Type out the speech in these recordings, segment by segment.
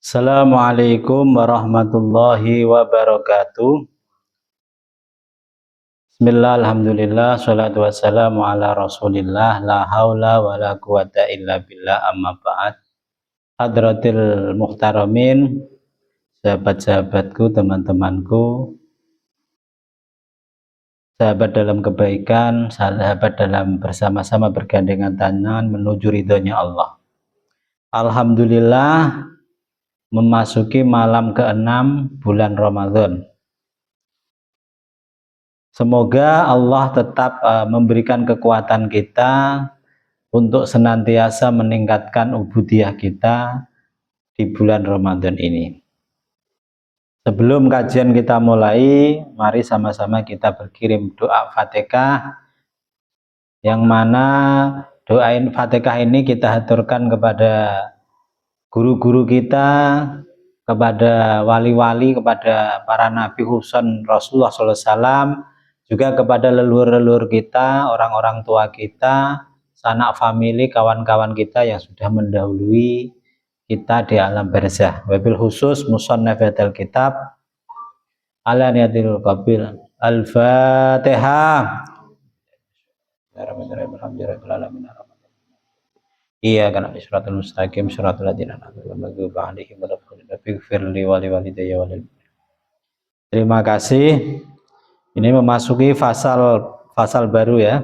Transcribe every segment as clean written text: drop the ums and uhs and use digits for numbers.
Assalamualaikum warahmatullahi wabarakatuh. Bismillah, alhamdulillah, salatu wassalamu ala rasulillah, la haula wa la quwata illa billah, amma ba'd. Hadratil muhtaramin, sahabat-sahabatku, teman-temanku, sahabat dalam kebaikan, sahabat dalam bersama-sama bergandengan tangan menuju ridhonya Allah. Alhamdulillah, memasuki malam ke-6 bulan Ramadan. Semoga Allah tetap memberikan kekuatan kita untuk senantiasa meningkatkan ubudiyah kita di bulan Ramadan ini. Sebelum kajian kita mulai, mari sama-sama kita berkirim doa Fatihah, yang mana doa Fatihah ini kita haturkan kepada guru-guru kita, kepada wali-wali, kepada para nabi Husain Rasulullah SAW, juga kepada leluhur-leluhur kita, orang-orang tua kita, sanak famili, kawan-kawan kita yang sudah mendahului kita di alam barzah. Wabil khusus musannaf hadzal kitab ala niyatil qabil. Al-Fatihah. Iya karena syaratul mustaqim syaratul ladzina an'amta 'alaihim waghfirli wa liwalidayya walil. Terima kasih. Ini memasuki fasal baru ya.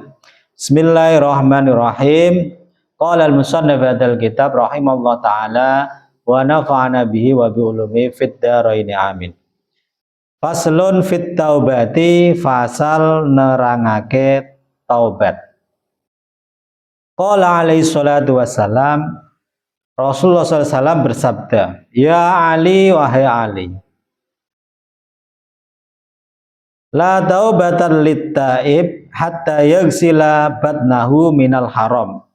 Bismillahirrahmanirrahim. Qala al-musannif hadzal kitab rahimallahu taala wa nafa'ana bihi wa bi ulumi fid dharain amin. Faslun fit taubati, fasal nerangake taubat. Qala alaihi salatu wassalam, Rasulullah SAW bersabda, ya Ali, wahai Ali, la taubatan littaib hatta yagsila batnahu minal haram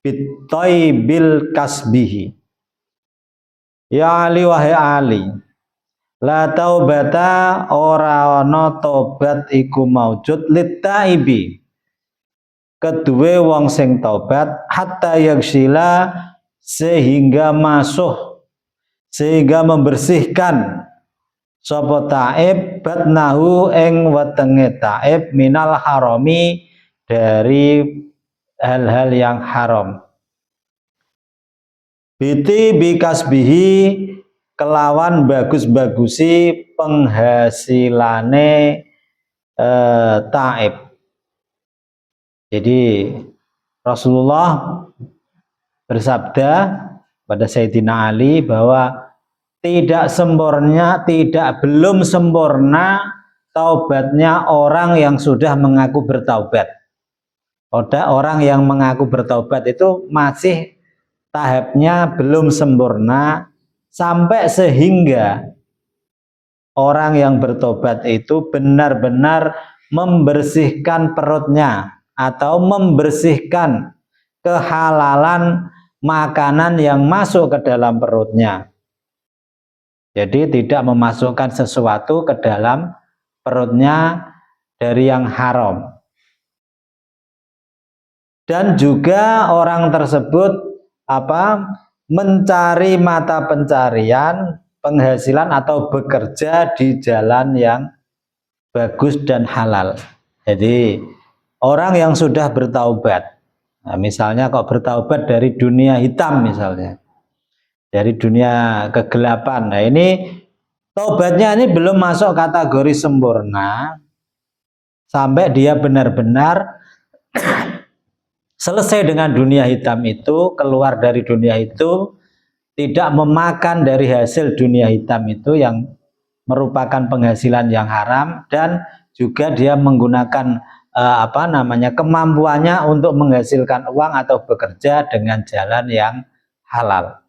bitaibil kasbihi. Ya Ali, wahai Ali, la taubata, ora ana tobat iku maujud littaibi kedue wong sing tobat hatta yagsila, sehingga membersihkan sapa taib batnahu ing wetenge taib minal harami, dari hal-hal yang haram. Biti bikasbihi, kelawan bagus-bagusi penghasilane taib. Jadi Rasulullah bersabda pada Sayyidina Ali bahwa belum sempurna taubatnya orang yang sudah mengaku bertaubat. Orang yang mengaku bertaubat itu masih tahapnya belum sempurna, sampai sehingga orang yang bertobat itu benar-benar membersihkan perutnya atau membersihkan kehalalan makanan yang masuk ke dalam perutnya. Jadi tidak memasukkan sesuatu ke dalam perutnya dari yang haram. Dan juga orang tersebut mencari mata pencarian, penghasilan atau bekerja di jalan yang bagus dan halal. Jadi orang yang sudah bertaubat, nah, misalnya kok bertaubat dari dunia hitam misalnya, dari dunia kegelapan, nah ini taubatnya ini belum masuk kategori sempurna sampai dia benar-benar selesai dengan dunia hitam itu, keluar dari dunia itu, tidak memakan dari hasil dunia hitam itu yang merupakan penghasilan yang haram, dan juga dia menggunakan kemampuannya untuk menghasilkan uang atau bekerja dengan jalan yang halal.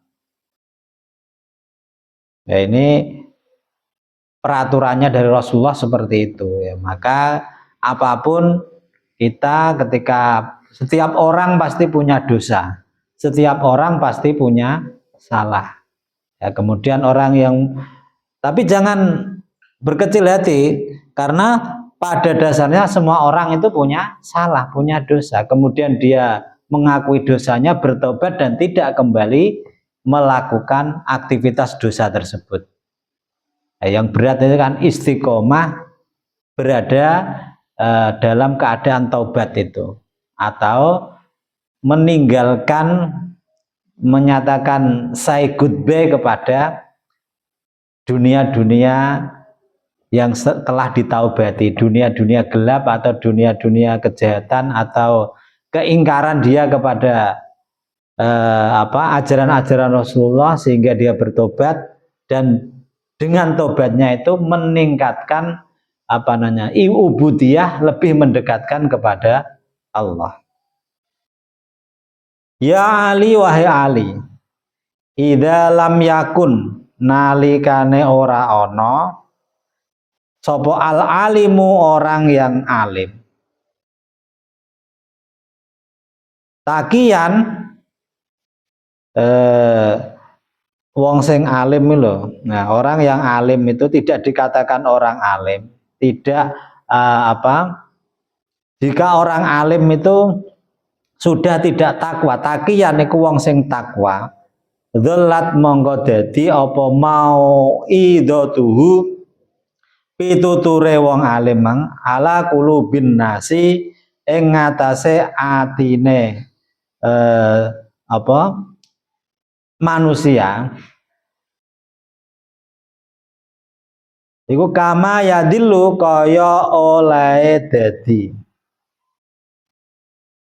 Ya, ini peraturannya dari Rasulullah seperti itu ya. Maka apapun kita, ketika setiap orang pasti punya dosa, setiap orang pasti punya salah ya. Kemudian orang yang, tapi jangan berkecil hati, karena pada dasarnya semua orang itu punya salah, punya dosa. Kemudian dia mengakui dosanya, bertobat dan tidak kembali melakukan aktivitas dosa tersebut. Yang berat itu kan istiqomah berada dalam keadaan taubat itu, atau meninggalkan, menyatakan say goodbye kepada dunia-dunia yang telah ditaubati, dunia-dunia gelap atau dunia-dunia kejahatan atau keingkaran dia kepada ajaran-ajaran Rasulullah, sehingga dia bertobat, dan dengan tobatnya itu meningkatkan ubudiyah, lebih mendekatkan kepada Allah. Ya Ali, wahai Ali, idza lam yakun, nalikane ora ana sapa al alimu, orang yang alim, takian wong sing alim lho. Nah, orang yang alim itu tidak dikatakan orang alim, tidak jika orang alim itu sudah tidak takwa, takian iku wong sing takwa, dhallat monggo dadi apa mau idatuhu, pituture wong alim mang ala qulubin nasi, ing ngatasé atine manusia. Iku kama yadillu, kaya oleh dadi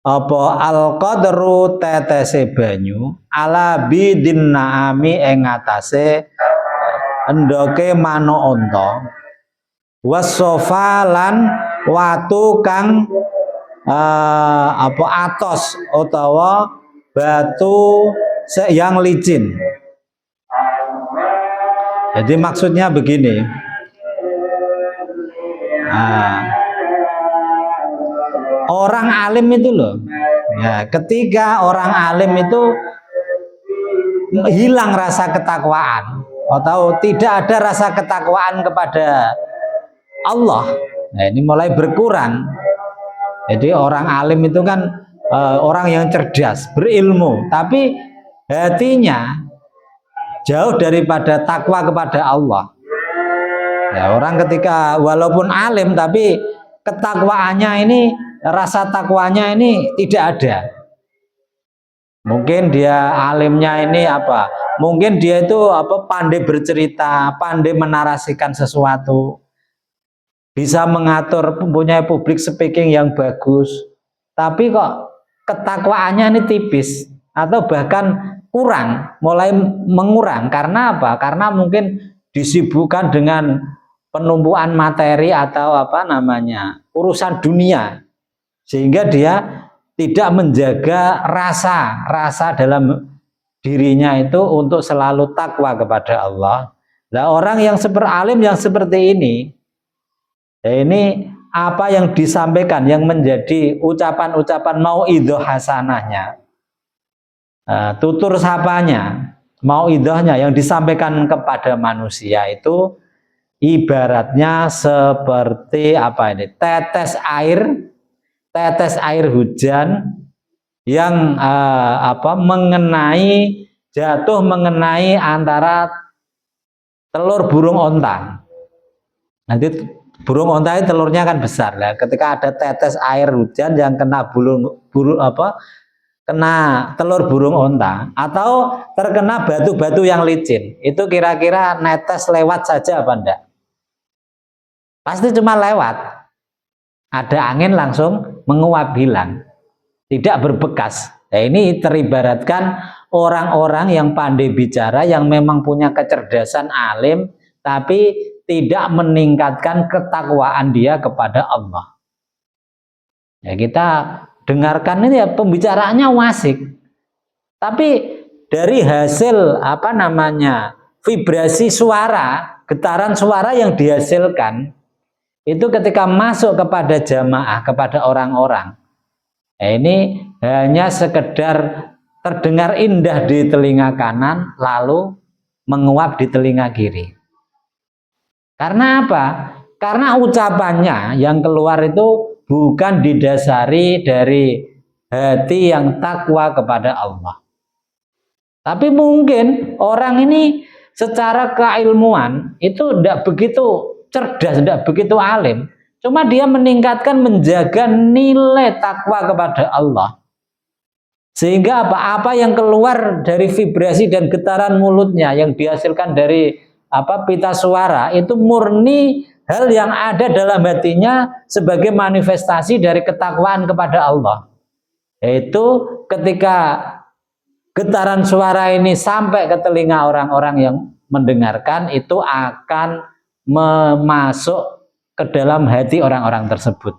al-qadru, tetese banyu, ala bidin naami, ing ngatasé endoke mano onta, wasofalan watu kang atos utawa batu yang licin. Jadi maksudnya begini, orang alim itu loh, ya, ketika orang alim itu hilang rasa ketakwaan atau tidak ada rasa ketakwaan kepada Allah, nah ini mulai berkurang. Jadi orang alim itu kan orang yang cerdas, berilmu, tapi hatinya jauh daripada takwa kepada Allah. Ya, orang ketika walaupun alim tapi ketakwaannya ini, rasa takwanya ini tidak ada. Mungkin dia alimnya ini mungkin dia itu pandai bercerita, pandai menarasikan sesuatu, bisa mengatur, mempunyai public speaking yang bagus, tapi kok ketakwaannya ini tipis atau bahkan kurang, mulai mengurang. Karena apa? Karena mungkin disibukkan dengan penumpuan materi atau urusan dunia, sehingga dia tidak menjaga rasa dalam dirinya itu untuk selalu takwa kepada Allah. Nah, orang yang alim yang seperti ini, ya ini apa yang disampaikan, yang menjadi ucapan-ucapan mauidhah hasanahnya, tutur sapanya, mauidhahnya yang disampaikan kepada manusia itu ibaratnya seperti tetes air hujan yang jatuh mengenai antara telur burung onta. Nanti burung onta itu telurnya kan besar lah. Ketika ada tetes air hujan yang kena kena telur burung onta atau terkena batu-batu yang licin, itu kira-kira netes lewat saja apa enggak? Pasti cuma lewat. Ada angin langsung menguap hilang, tidak berbekas. Nah, ini teribaratkan orang-orang yang pandai bicara, yang memang punya kecerdasan alim, tapi tidak meningkatkan ketakwaan dia kepada Allah. Ya, kita dengarkan ini ya, pembicaraannya wasik, tapi dari hasil vibrasi suara, getaran suara yang dihasilkan itu ketika masuk kepada jamaah, kepada orang-orang, ini hanya sekedar terdengar indah di telinga kanan, lalu menguap di telinga kiri. Karena apa? Karena ucapannya yang keluar itu bukan didasari dari hati yang takwa kepada Allah, Tapi mungkin orang ini secara keilmuan itu tidak begitu cerdas, tidak begitu alim. Cuma dia meningkatkan, menjaga nilai takwa kepada Allah. Sehingga apa yang keluar dari vibrasi dan getaran mulutnya yang dihasilkan dari pita suara itu murni hal yang ada dalam hatinya sebagai manifestasi dari ketakwaan kepada Allah. Yaitu ketika getaran suara ini sampai ke telinga orang-orang yang mendengarkan, itu akan masuk ke dalam hati orang-orang tersebut.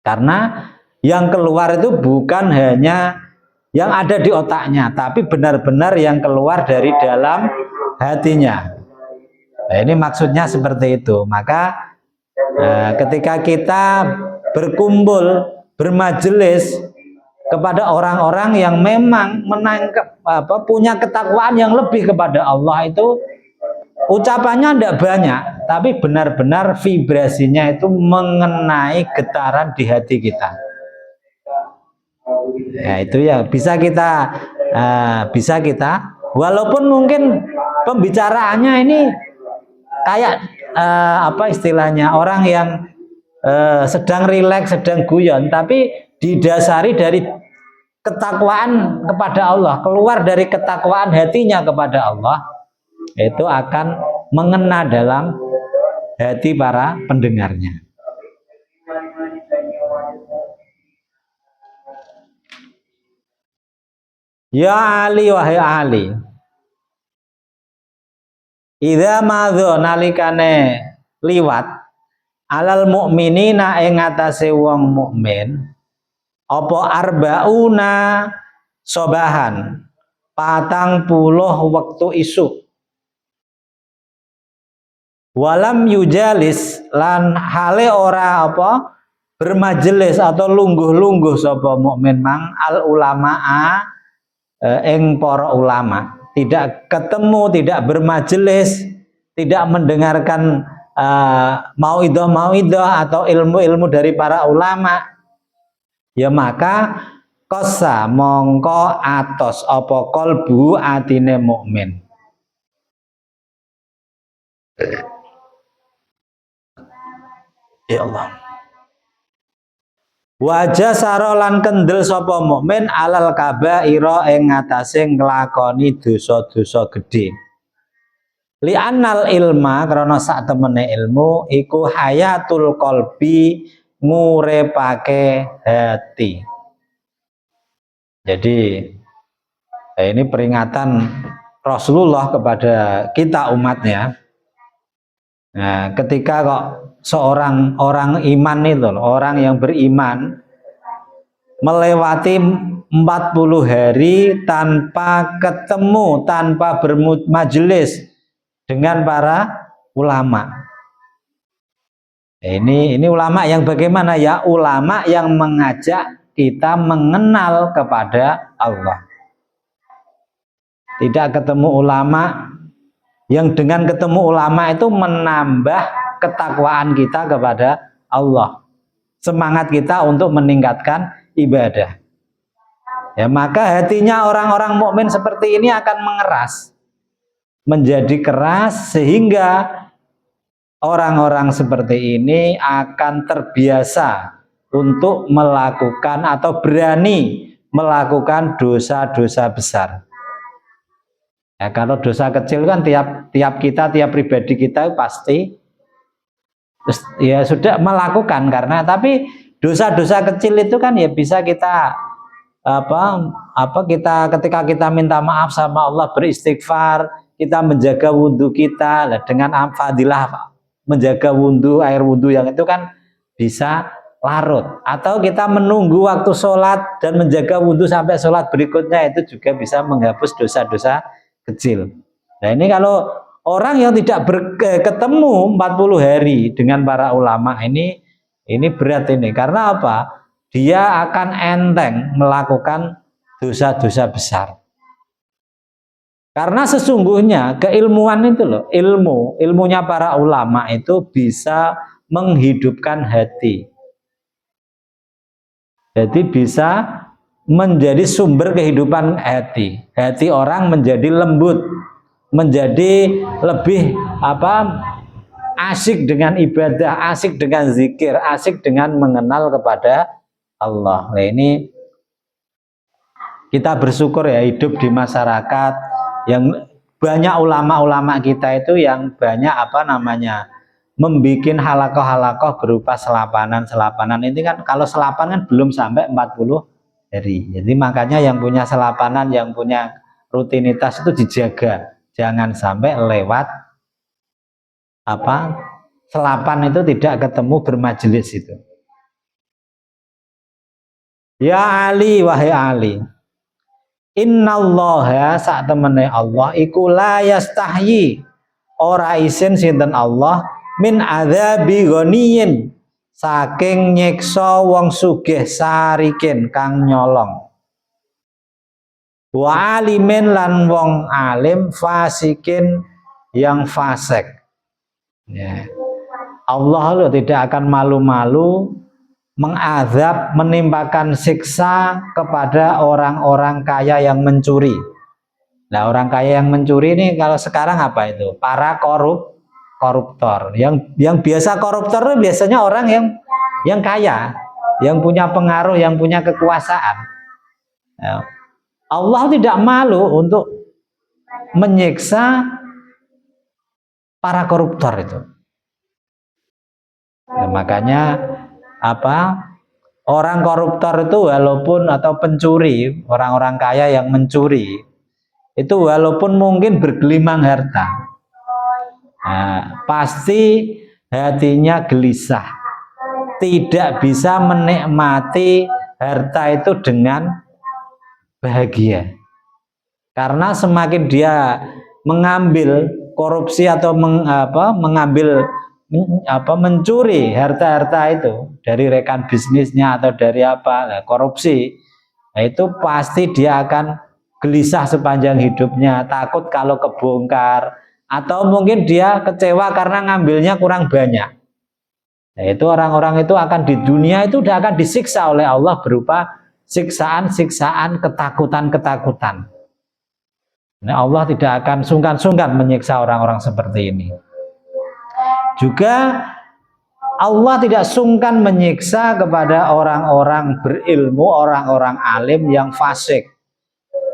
Karena yang keluar itu bukan hanya yang ada di otaknya, tapi benar-benar yang keluar dari dalam hatinya. Nah, ini maksudnya seperti itu. Maka ketika kita berkumpul, bermajelis kepada orang-orang yang memang menangkap punya ketakwaan yang lebih kepada Allah, itu ucapannya tidak banyak, tapi benar-benar vibrasinya itu mengenai getaran di hati kita. Ya, itu ya bisa kita walaupun mungkin pembicaraannya ini kayak istilahnya orang yang sedang rileks, sedang guyon, tapi didasari dari ketakwaan kepada Allah, keluar dari ketakwaan hatinya kepada Allah, itu akan mengena dalam hati para pendengarnya. Ya Ali, wahai Ali, idza madza nalikane liwat alal mukminina ing atase wong mukmin apa arbauna sobahan 40 wektu isuk walam yujalis lan hale ora bermajelis atau lungguh-lungguh sapa mukmin mang al ulamaa ing para ulama, tidak ketemu, tidak bermajelis, tidak mendengarkan mauidhah atau ilmu-ilmu dari para ulama, ya maka kosa mongko atos apa kolbu atine mukmin. Ya Allah. Wajah sarolan kendel sapa mukmin alal kabaira ing ngatasé nglakoni dosa-dosa gedhe. Li'annal ilma karena sak temene ilmu iku hayatul qalbi, ngurepake hati. Jadi ini peringatan Rasulullah kepada kita umatnya. Nah, ketika kok seorang orang iman itu, orang yang beriman melewati 40 hari tanpa ketemu, tanpa bermajelis dengan para ulama. Ini ulama yang bagaimana ya? Ulama yang mengajak kita mengenal kepada Allah. Tidak ketemu ulama yang dengan ketemu ulama itu menambah ketakwaan kita kepada Allah, semangat kita untuk meningkatkan ibadah. Ya, maka hatinya orang-orang mukmin seperti ini akan mengeras, menjadi keras, sehingga orang-orang seperti ini akan terbiasa untuk melakukan atau berani melakukan dosa-dosa besar. Ya, kalau dosa kecil kan tiap pribadi kita pasti ya sudah melakukan, karena tapi dosa-dosa kecil itu kan ya bisa kita kita ketika kita minta maaf sama Allah, beristighfar, kita menjaga wudhu kita, dengan fadilah menjaga wudhu, air wudhu yang itu kan bisa larut, atau kita menunggu waktu sholat dan menjaga wudhu sampai sholat berikutnya, itu juga bisa menghapus dosa-dosa kecil. Nah, ini kalau orang yang tidak ketemu 40 hari dengan para ulama ini berat ini. Karena apa? Dia akan enteng melakukan dosa-dosa besar. Karena sesungguhnya keilmuan itu loh, ilmunya para ulama itu bisa menghidupkan hati. Jadi bisa menjadi sumber kehidupan hati. Hati orang menjadi lembut, menjadi lebih asik dengan ibadah, asik dengan zikir, asik dengan mengenal kepada Allah. Nah, ini kita bersyukur ya hidup di masyarakat yang banyak ulama-ulama kita itu yang banyak membikin halakoh-halakoh berupa selapanan. Ini kan kalau selapan kan belum sampai 40 hari. Jadi makanya yang punya selapanan, yang punya rutinitas itu dijaga. Jangan sampai lewat selapan itu tidak ketemu bermajelis itu. Ya Ali, wahai Ali. Innallaha sak temene Allah iku la yastahyi, ora isin sinten Allah min adzabi ghaniyin, saking nyiksa wong sugih sarikin kang nyolong, wa alimin lan wong alim fasikin yang fasik. Ya. Allah loh tidak akan malu-malu mengazab, menimpakan siksa kepada orang-orang kaya yang mencuri. Nah, orang kaya yang mencuri ini kalau sekarang apa itu? Para koruptor. Yang biasa koruptor itu biasanya orang yang kaya, yang punya pengaruh, yang punya kekuasaan. Ya. Allah tidak malu untuk menyiksa para koruptor itu. Ya, makanya orang koruptor itu walaupun atau pencuri, orang-orang kaya yang mencuri itu walaupun mungkin bergelimang harta, pasti hatinya gelisah, tidak bisa menikmati harta itu dengan bahagia, karena semakin dia mengambil korupsi atau mencuri harta-harta itu dari rekan bisnisnya atau dari korupsi, nah, itu pasti dia akan gelisah sepanjang hidupnya, takut kalau kebongkar, atau mungkin dia kecewa karena ngambilnya kurang banyak. Nah, itu orang-orang itu akan di dunia itu udah akan disiksa oleh Allah berupa siksaan-siksaan, ketakutan-ketakutan. Nah, Allah tidak akan sungkan-sungkan menyiksa orang-orang seperti ini. Juga Allah tidak sungkan menyiksa kepada orang-orang berilmu, orang-orang alim yang fasik.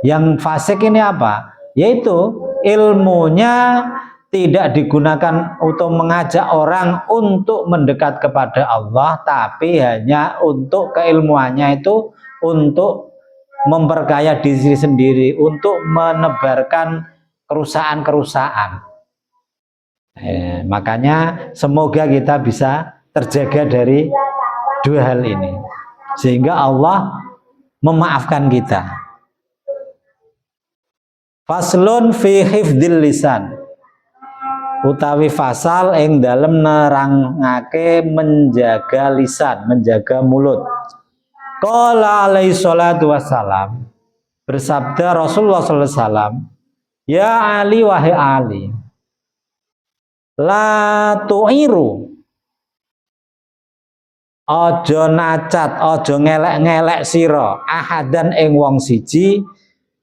Yang fasik ini apa? Yaitu ilmunya tidak digunakan untuk mengajak orang untuk mendekat kepada Allah, tapi hanya untuk keilmuannya itu untuk memperkaya diri sendiri, untuk menebarkan kerusakan-kerusakan. Makanya semoga kita bisa terjaga dari dua hal ini, sehingga Allah memaafkan kita. Faslun fi hifdzil lisan, utawi fasal ing dalem nerangake menjaga lisan, menjaga mulut. Qala alaihi salatu wassalam, bersabda Rasulullah sallallahu alaihi wasallam, ya Ali, wahai Ali, la tu'iru, ojo nacat, ojo ngelek-ngelek sira ahadan ing wong siji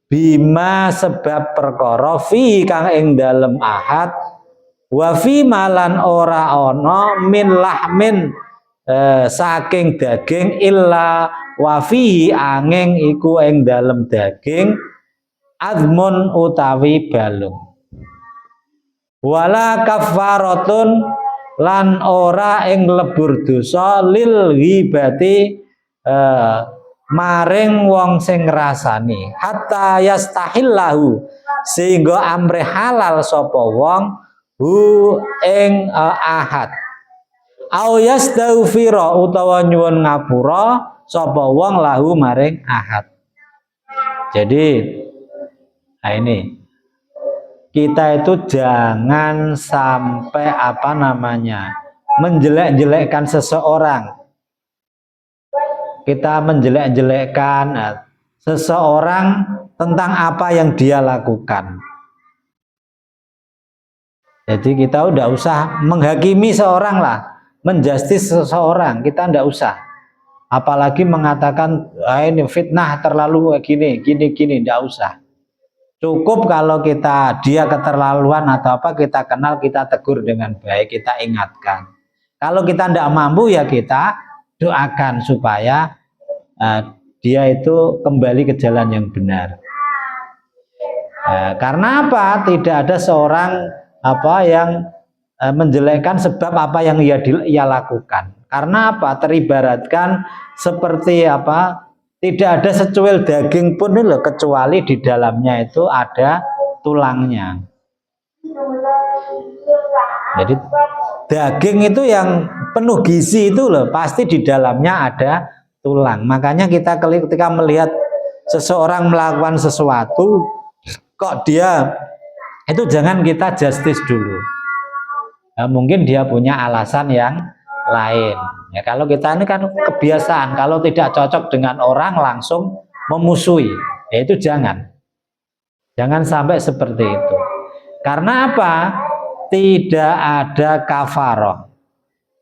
bima sebab perkara fi kang ing dalem ahad, wa fi malan ora ana min lahmin saking daging illa wa fihi angin iku ing dalem daging azmun utawi balung. Wala kafaratun lan ora ing lebur dosa lil ghibati maring wong sing ngrasani, hatta yastahillahu, sehingga amre halal sapa wong hu ing ahad, au yastaghfira utawa nyuwun ngapura sapa wong lahu maring ahad. Jadi ini kita itu jangan sampai menjelek-jelekkan seseorang. Kita menjelek-jelekkan seseorang tentang apa yang dia lakukan. Jadi kita udah usah menghakimi seorang lah, menjustis seseorang, kita ndak usah. Apalagi mengatakan ini fitnah terlalu gini, tidak usah. Cukup kalau dia keterlaluan atau apa, kita kenal, kita tegur dengan baik, kita ingatkan. Kalau kita tidak mampu ya kita doakan supaya dia itu kembali ke jalan yang benar. Karena apa? Tidak ada seorang yang menjelekkan sebab apa yang ia lakukan. Karena apa? Teribaratkan seperti tidak ada secuil daging pun loh, kecuali di dalamnya itu ada tulangnya. Jadi daging itu yang penuh gizi itu loh, pasti di dalamnya ada tulang. Makanya kita ketika melihat seseorang melakukan sesuatu, kok dia itu jangan kita justice dulu. Mungkin dia punya alasan yang lain. Ya, kalau kita ini kan kebiasaan, kalau tidak cocok dengan orang langsung memusuhi, ya itu jangan sampai seperti itu. Karena apa? Tidak ada kafaroh,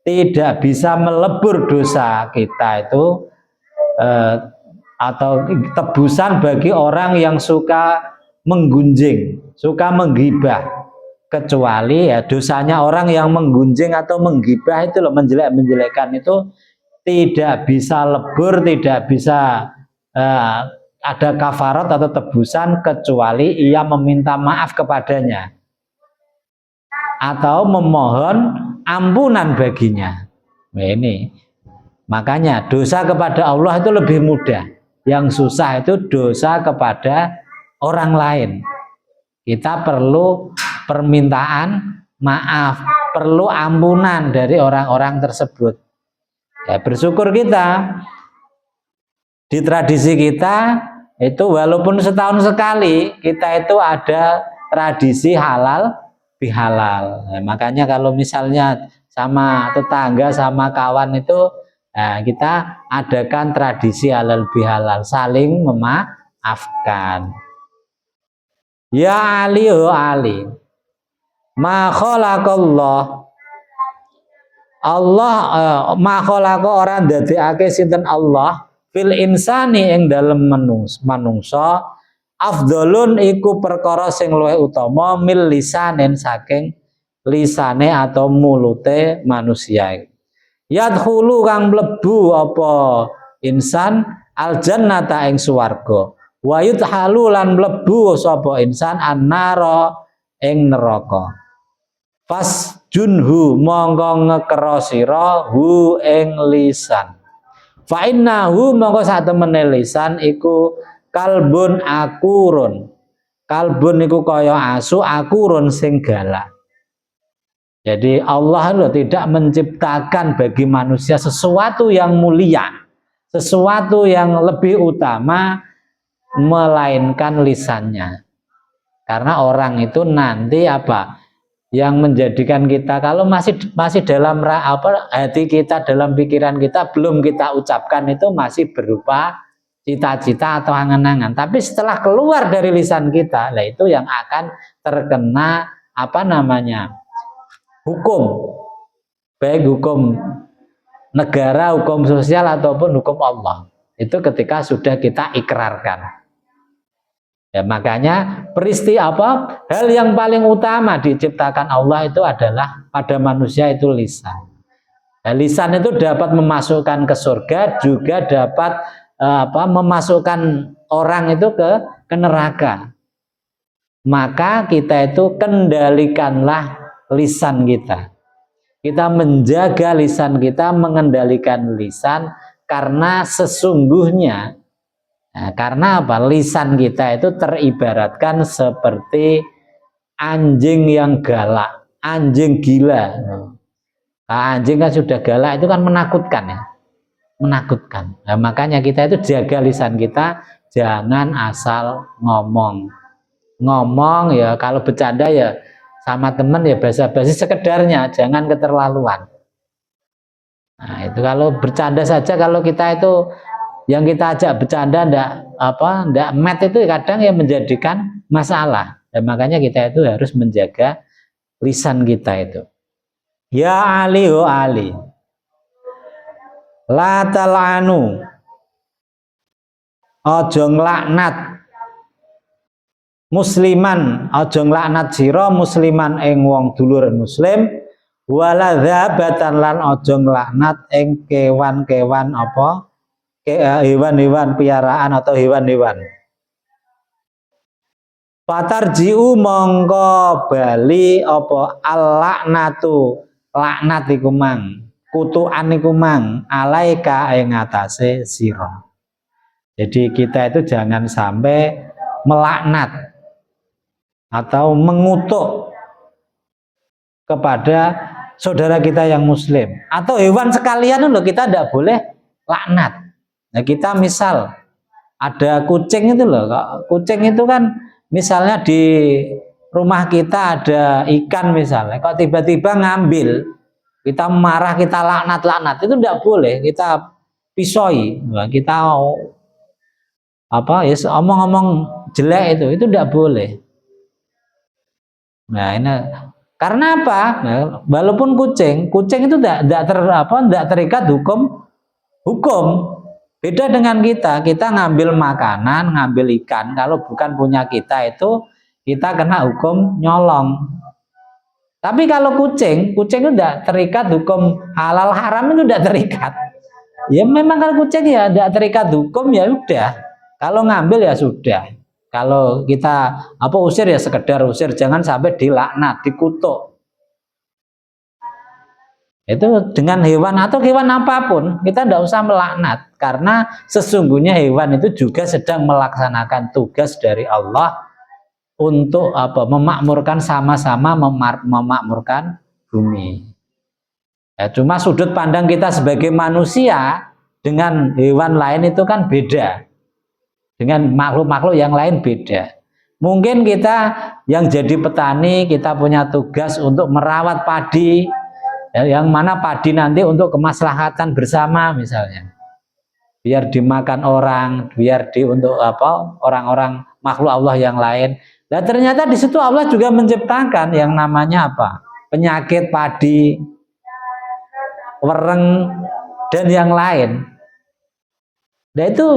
tidak bisa melebur dosa kita itu atau tebusan bagi orang yang suka menggunjing, suka menggibah, kecuali ya dosanya orang yang menggunjing atau menggibah itu loh, menjelek-menjelekkan itu tidak bisa lebur, tidak bisa ada kafarat atau tebusan kecuali ia meminta maaf kepadanya atau memohon ampunan baginya. Nah, ini makanya dosa kepada Allah itu lebih mudah. Yang susah itu dosa kepada orang lain. Kita perlu permintaan maaf, perlu ampunan dari orang-orang tersebut. Ya, bersyukur kita di tradisi kita itu walaupun setahun sekali kita itu ada tradisi halal bihalal. Nah, makanya kalau misalnya sama tetangga, sama kawan itu kita adakan tradisi halal bihalal, saling memaafkan. Ya Ali, oh Ali, ma khalaqallah Allah ma khalaqa orang dadekake sinten Allah fil insani ing dalem manungsa afdolun iku perkara sing luwih utama mil lisanen saking lisane atau mulute manusia. Yadkhulu kang mlebu apa insan aljannata ing swarga. Wa yudhalu lan mlebu sapa insan annara ing neraka. Fas junhu mongko ngekero sira hu ing lisan. Fa innahu mongko sak temene lisan iku kalbun akurun. Kalbun niku kaya asu, akurun sing galak. Jadi Allah loh tidak menciptakan bagi manusia sesuatu yang mulia, sesuatu yang lebih utama melainkan lisannya. Karena orang itu nanti yang menjadikan kita kalau masih dalam hati kita, dalam pikiran kita belum kita ucapkan itu masih berupa cita-cita atau angan-angan. Tapi setelah keluar dari lisan kita, lah itu yang akan terkena hukum, baik hukum negara, hukum sosial ataupun hukum Allah. Itu ketika sudah kita ikrarkan. Ya, makanya hal yang paling utama diciptakan Allah itu adalah pada manusia itu lisan. Nah, lisan itu dapat memasukkan ke surga, juga dapat memasukkan orang itu ke neraka. Maka kita itu kendalikanlah lisan kita. Kita menjaga lisan kita, mengendalikan lisan karena sesungguhnya karena lisan kita itu teribaratkan seperti anjing yang galak, anjing gila. Anjing kan sudah galak itu kan menakutkan ya. Menakutkan. Nah, makanya kita itu jaga lisan kita, jangan asal ngomong ya, kalau bercanda ya sama teman ya basa-basi sekedarnya, jangan keterlaluan. Nah, itu kalau bercanda saja, kalau kita itu yang kita ajak bercanda ndak met itu kadang yang menjadikan masalah. Dan makanya kita itu harus menjaga lisan kita itu. Ya Ali, oh Ali, La tal'anu, aja nglaknat musliman, aja nglaknat sira musliman ing wong dulur muslim, wala dzabatan lan aja nglaknat ing kewan-kewan apa hewan-hewan piaraan atau hewan-hewan. Fatarji'u mongko bali apa al-laknatu, laknat iku mang, kutukan iku mang alaika ing atase sira. Jadi kita itu jangan sampai melaknat atau mengutuk kepada saudara kita yang muslim atau hewan sekalian loh, kita tidak boleh laknat. Nah, kita misal ada kucing itu loh, kucing itu kan misalnya di rumah kita ada ikan misalnya, kok tiba-tiba ngambil, kita marah, kita laknat, itu tidak boleh, kita pisoi, kita apa ya omong-omong jelek itu tidak boleh. Nah ini karena apa? Nah, walaupun kucing itu tidak terikat hukum. Beda dengan kita ngambil makanan, ngambil ikan, kalau bukan punya kita itu kita kena hukum nyolong. Tapi kalau kucing itu tidak terikat hukum halal haram, itu tidak terikat. Ya memang kalau kucing ya tidak terikat hukum, ya udah. Kalau ngambil ya sudah. Kalau kita usir ya sekedar usir, jangan sampai dilaknat, dikutuk. Itu dengan hewan atau hewan apapun kita tidak usah melaknat, karena sesungguhnya hewan itu juga sedang melaksanakan tugas dari Allah untuk memakmurkan, sama-sama memakmurkan bumi. Ya, cuma sudut pandang kita sebagai manusia dengan hewan lain itu kan beda, dengan makhluk-makhluk yang lain beda. Mungkin kita yang jadi petani, kita punya tugas untuk merawat padi, yang mana padi nanti untuk kemaslahatan bersama misalnya, biar dimakan orang, biar untuk orang-orang makhluk Allah yang lain. Dan ternyata di situ Allah juga menciptakan yang namanya penyakit padi, wereng dan yang lain. Nah itu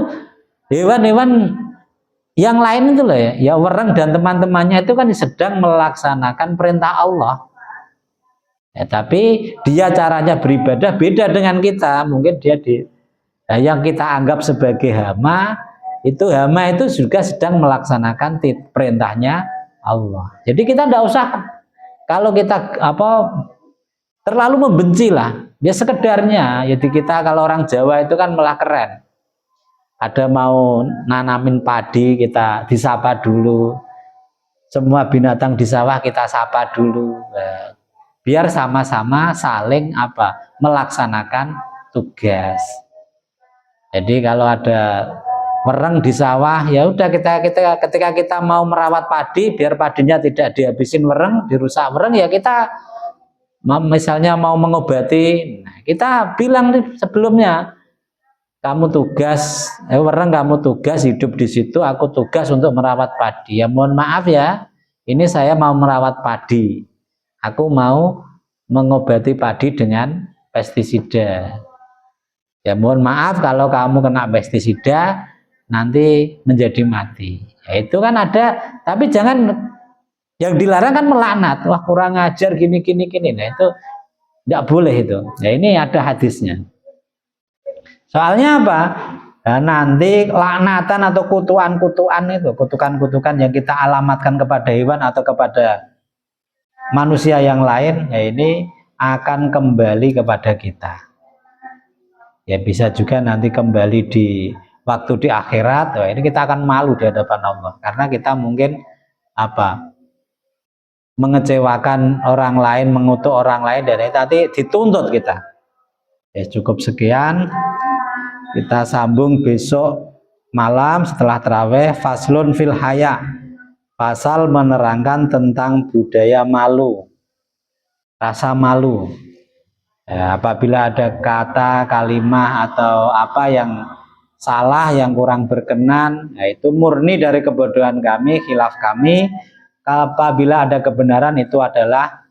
hewan-hewan yang lain itu loh ya wereng dan teman-temannya itu kan sedang melaksanakan perintah Allah. Ya, tapi dia caranya beribadah beda dengan kita. Mungkin dia yang kita anggap sebagai hama itu juga sedang melaksanakan perintahnya Allah. Jadi kita tidak usah, kalau kita terlalu membenci lah, ya sekedarnya. Jadi kita kalau orang Jawa itu kan malah keren. Ada mau nanamin padi, kita disapa dulu. Semua binatang di sawah kita sapa dulu. Biar sama-sama saling melaksanakan tugas. Jadi kalau ada wereng di sawah, ya udah ketika kita mau merawat padi, biar padinya tidak dihabisin wereng, dirusak wereng, ya kita misalnya mau mengobati, kita bilang sebelumnya, kamu tugas wereng, kamu tugas hidup di situ, aku tugas untuk merawat padi. Ya mohon maaf ya, ini saya mau merawat padi. Aku mau mengobati padi dengan pestisida. Ya mohon maaf kalau kamu kena pestisida nanti menjadi mati. Ya itu kan ada, tapi jangan, yang dilarang kan melaknat. Wah kurang ajar gini. Nah itu tidak boleh itu. Ya ini ada hadisnya. Soalnya apa? Nah, nanti laknatan atau kutukan yang kita alamatkan kepada hewan atau kepada manusia yang lain, ya ini akan kembali kepada kita. Ya bisa juga nanti kembali di waktu di akhirat. Ini kita akan malu di hadapan Allah karena kita mungkin mengecewakan orang lain, mengutuk orang lain, dan nanti dituntut kita. Ya cukup sekian. Kita sambung besok malam setelah tarawih. Faslun fil haya, pasal menerangkan tentang budaya malu, rasa malu. Ya, apabila ada kata, kalimah atau apa yang salah, yang kurang berkenan, ya itu murni dari kebodohan kami, khilaf kami. Apabila ada kebenaran, itu adalah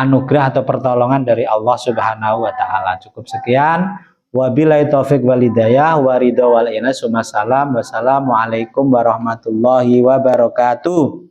anugerah atau pertolongan dari Allah Subhanahu wa Ta'ala. Cukup sekian. Wabillahi taufik wal hidayah wa ridha wal inas. Wassalamualaikum warahmatullahi wabarakatuh.